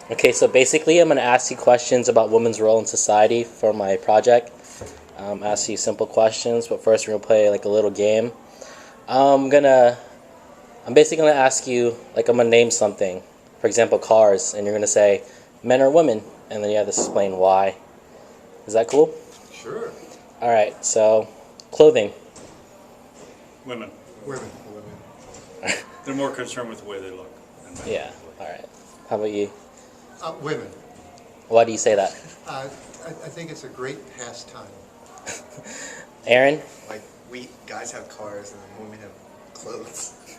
Okay, so basically I'm going to ask you questions about women's role in society for my project. Ask you simple questions, but first we're going to play like a little game. I'm gonna, I'm basically going to ask you, like I'm going to name something. For example, cars, and you're going to say men or women, and then you have to explain why. Is that cool? Sure. Alright, so clothing. Women. Women. They're more concerned with the way they look. Yeah, alright. How about you? Women. Why do you say that? I think it's a great pastime. Aaron? Like, we guys have cars and then women have clothes.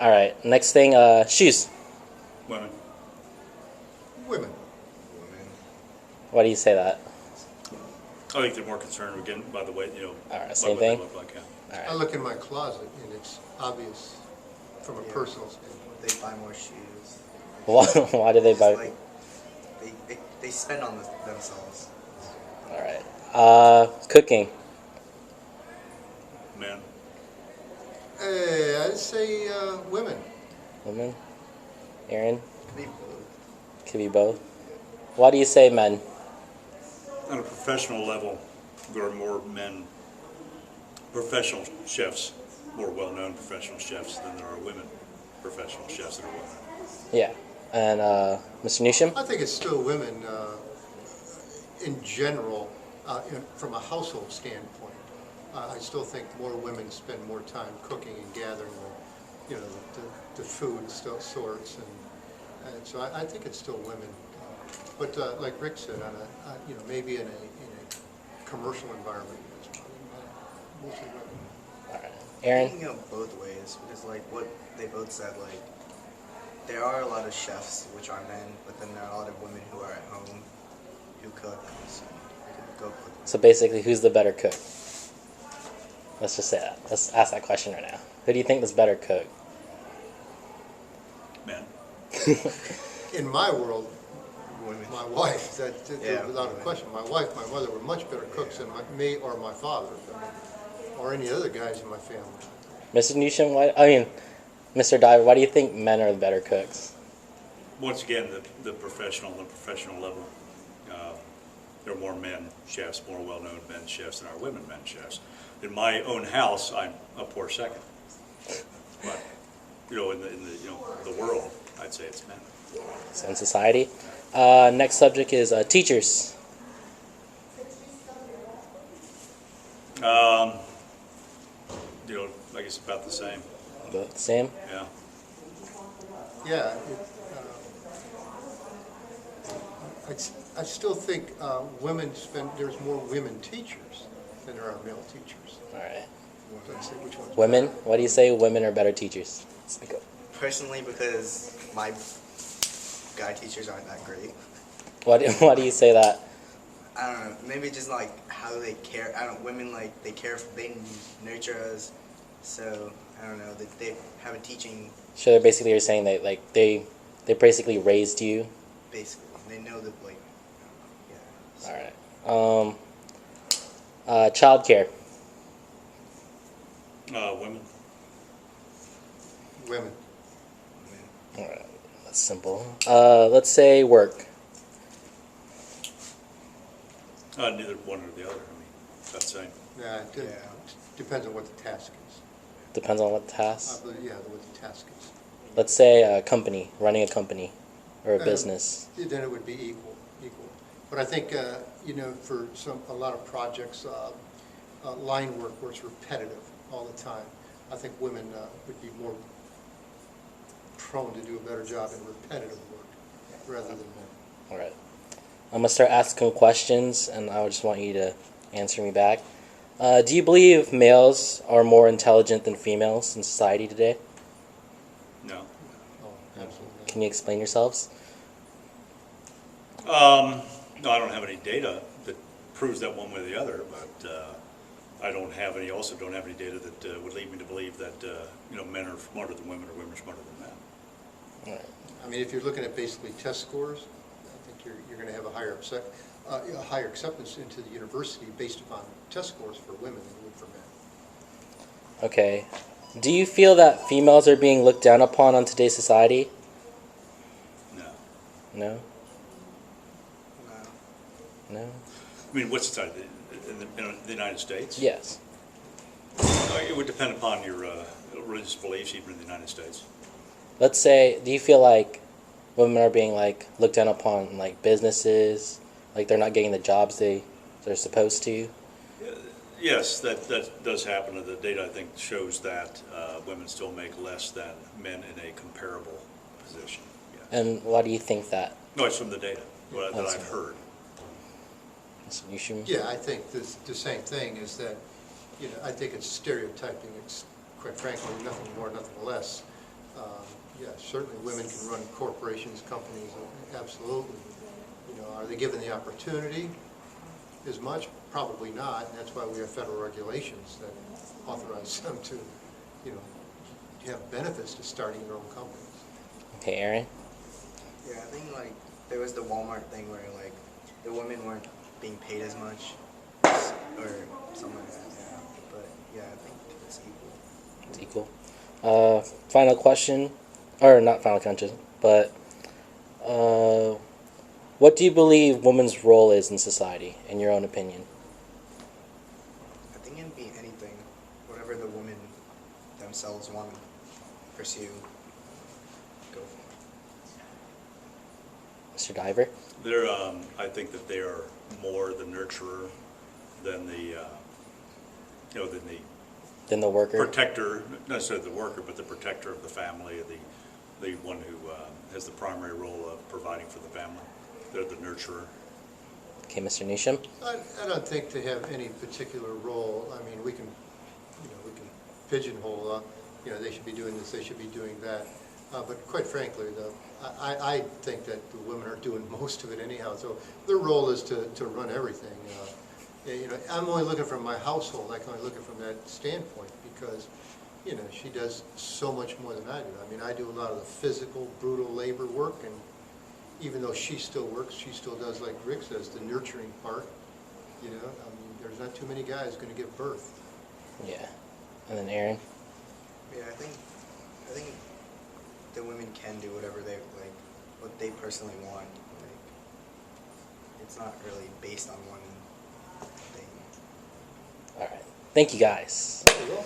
Alright, next thing, shoes. Women. Women. Women. Why do you say that? I think they're more concerned again by the way, Alright, by same what they thing? look like. Yeah. I look in my closet and it's obvious from a Yeah. personal standpoint. They buy more shoes. Why do they It's buy? like, they spend on themselves. Alright. Cooking. Men. I'd say women. Women? Aaron? Could be both. Could be both. Why do you say men? On a professional level, there are more men, professional chefs, more well-known professional chefs than there are women professional chefs that are women. Yeah. And Mr. Newsham? I think it's still women in general, from a household standpoint. I still think more women spend more time cooking and gathering the food sorts, and so I think it's still women. But like Rick said, maybe in a commercial environment, it's mostly women. Alright. Aaron? You can go both ways because, like what they both said, like there are a lot of chefs which are men, but then there are a lot of women who are at home who cook. So you could go cook. So basically, who's the better cook? Let's just say that. Let's ask that question right now. Who do you think is better cook? Men. In my world, Women. my wife, Yeah, without a women. question, my wife, my mother were much better cooks than me or my father, or any other guys in my family. Mr. Newsham, Mr. Diver, why do you think men are the better cooks? Once again, the professional level, there are more men chefs, more well-known men chefs than are women men chefs. In my own house, I'm a poor second. But in the world, I'd say it's men. So in society. Next subject is teachers. I guess about the same. Both the same? Yeah. Yeah, I still think there's more women teachers than there are male teachers. Alright. So I'd say which one's Women? better. Why do you say women are better teachers? Speak up. Personally, because my guy teachers aren't that great. Why do you say that? I don't know. Maybe just like how they care. I don't. Women like they care. They nurture us. So I don't know. They have a teaching. So basically you're saying that like they basically raised you. Basically, they know that like. Yeah. Alright. Childcare. Women. Women. Alright. That's simple. Let's say work. Neither one or the other. That's the same. Yeah, Yeah. depends on what the task is. Depends on what the task. What the task is. Let's say a company, running a company or a business. Then it would be equal. But I think, for a lot of projects, line work where it's repetitive all the time, I think women would be more prone to do a better job in repetitive work rather than men. Alright. I'm gonna start asking questions and I just want you to answer me back. Do you believe males are more intelligent than females in society today? No. Oh, absolutely. Can you explain yourselves? No, I don't have any data that proves that one way or the other, but I also don't have any data that would lead me to believe that men are smarter than women or women are smarter than men. Alright. I mean, if you're looking at basically test scores, I think you're going to have a higher acceptance into the university based upon test scores for women than you would for men. Okay. Do you feel that females are being looked down upon on today's society? No. No? No. No? I mean, what's the side, in the United States? Yes. It would depend upon your religious beliefs, even in the United States. Let's say, do you feel like women are being like looked down upon in, like, businesses, like they're not getting the jobs they're supposed to? Yes, that does happen. The data, I think, shows that women still make less than men in a comparable position. Yeah. And why do you think that? No, it's from the data that That's I've heard. You should. Yeah, I think the same thing is that, I think it's stereotyping. It's, quite frankly, nothing more, nothing less. Yeah, certainly women can run corporations, companies, absolutely. Are they given the opportunity as much? Probably not, and that's why we have federal regulations that authorize them to, have benefits to starting their own companies. Okay, Aaron? Yeah, I think like there was the Walmart thing where like the women weren't being paid as much or something like that. Yeah, but yeah, I think it's equal. It's equal. Final question, or not final question, but what do you believe women's role is in society, in your own opinion? I think it can be anything, whatever the women themselves want to pursue, go for it. Mr. Diver? I think that they are more the nurturer than the, Then the worker? protector, not necessarily the worker, but the protector of the family, the one who has the primary role of providing for the family. They're the nurturer. Okay, Mr. Nisham? I don't think they have any particular role. I mean, we can pigeonhole, they should be doing this, they should be doing that. But quite frankly, I think that the women are doing most of it anyhow. So their role is to run everything. I'm only looking from my household. I can only look at it from that standpoint because, she does so much more than I do. I mean, I do a lot of the physical, brutal labor work, and even though she still works, she still does, like Rick says, the nurturing part. I mean, there's not too many guys going to give birth. Yeah. And then Aaron? Yeah, I think the women can do whatever they like, what they personally want. Like, it's not really based on one thing. All right. Thank you, guys. You're welcome.